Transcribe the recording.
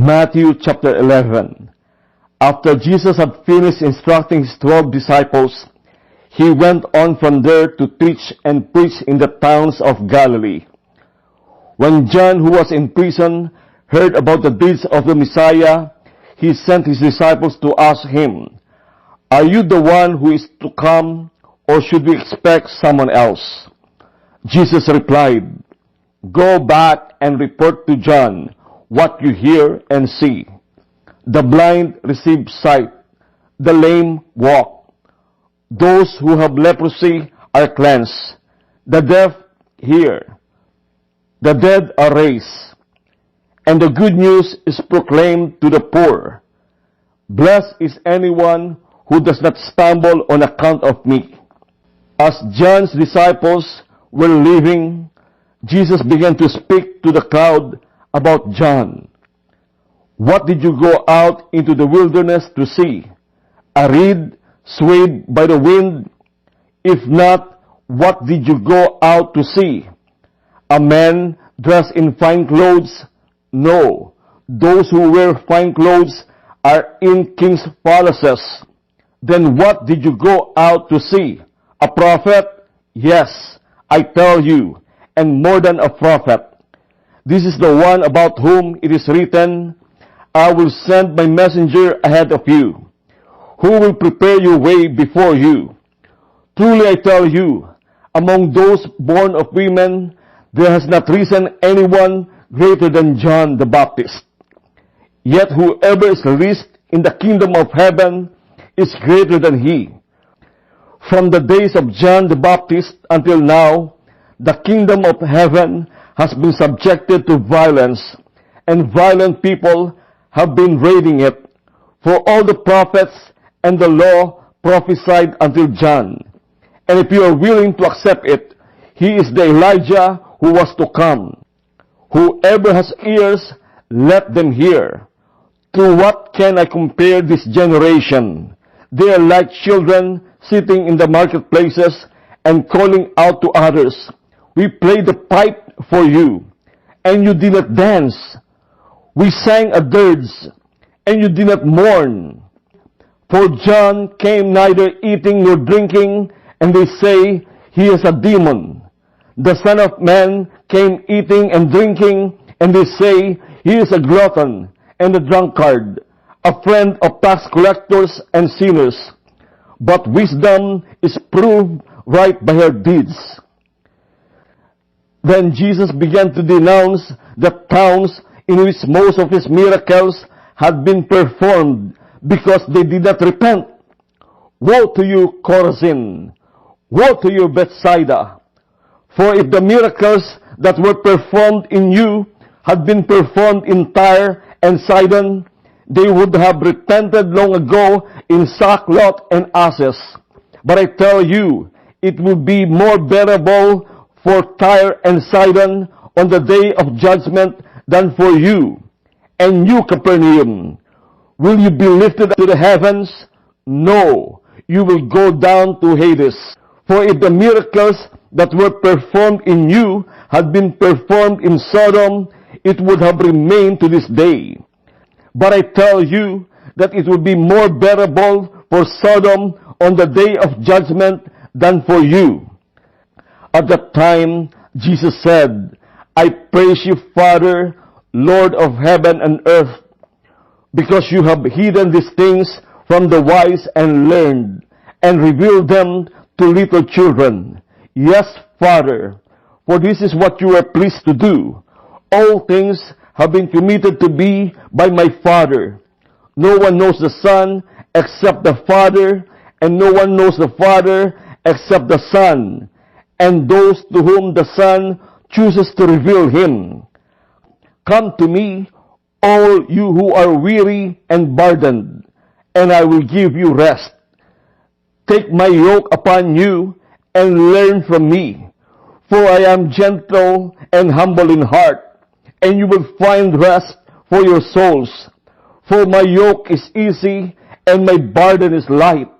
Matthew chapter 11. After Jesus had finished instructing his 12 disciples, he went on from there to teach and preach in the towns of Galilee. When John, who was in prison, heard about the deeds of the Messiah, he sent his disciples to ask him, "Are you the one who is to come, or should we expect someone else?" Jesus replied, "Go back and report to John what you hear and see. The blind receive sight, the lame walk, those who have leprosy are cleansed, the deaf hear, the dead are raised, and the good news is proclaimed to the poor. Blessed is anyone who does not stumble on account of me." As John's disciples were leaving, Jesus began to speak to the crowd about John. "What did you go out into the wilderness to see? A reed swayed by the wind? If not, what did you go out to see? A man dressed in fine clothes? No, those who wear fine clothes are in king's palaces. Then what did you go out to see? A prophet? Yes, I tell you, and more than a prophet. This is the one about whom it is written, 'I will send my messenger ahead of you, who will prepare your way before you.' Truly I tell you, among those born of women, there has not risen anyone greater than John the Baptist. Yet whoever is least in the kingdom of heaven is greater than he. From the days of John the Baptist until now, the kingdom of heaven has been subjected to violence, and violent people have been raiding it. For all the prophets and the law prophesied until John. And if you are willing to accept it, he is the Elijah who was to come. Whoever has ears, let them hear. To what can I compare this generation? They are like children sitting in the marketplaces and calling out to others, 'We played the pipe for you, and you did not dance. We sang a dirge, and you did not mourn.' For John came neither eating nor drinking, and they say he is a demon. The Son of Man came eating and drinking, and they say he is a glutton and a drunkard, a friend of tax collectors and sinners. But wisdom is proved right by her deeds." Then Jesus began to denounce the towns in which most of his miracles had been performed, because they did not repent. "Woe to you, Chorazin! Woe to you, Bethsaida! For if the miracles that were performed in you had been performed in Tyre and Sidon, they would have repented long ago in sackcloth and ashes. But I tell you, it will be more bearable for Tyre and Sidon on the day of judgment than for you. And you, Capernaum, will you be lifted to the heavens? No, you will go down to Hades. For if the miracles that were performed in you had been performed in Sodom, it would have remained to this day. But I tell you that it will be more bearable for Sodom on the day of judgment than for you." At that time, Jesus said, "I praise you, Father, Lord of heaven and earth, because you have hidden these things from the wise and learned, and revealed them to little children. Yes, Father, for this is what you are pleased to do. All things have been committed to me by my Father. No one knows the Son except the Father, and no one knows the Father except the Son, and those to whom the Son chooses to reveal him. Come to me, all you who are weary and burdened, and I will give you rest. Take my yoke upon you and learn from me, for I am gentle and humble in heart, and you will find rest for your souls. For my yoke is easy and my burden is light."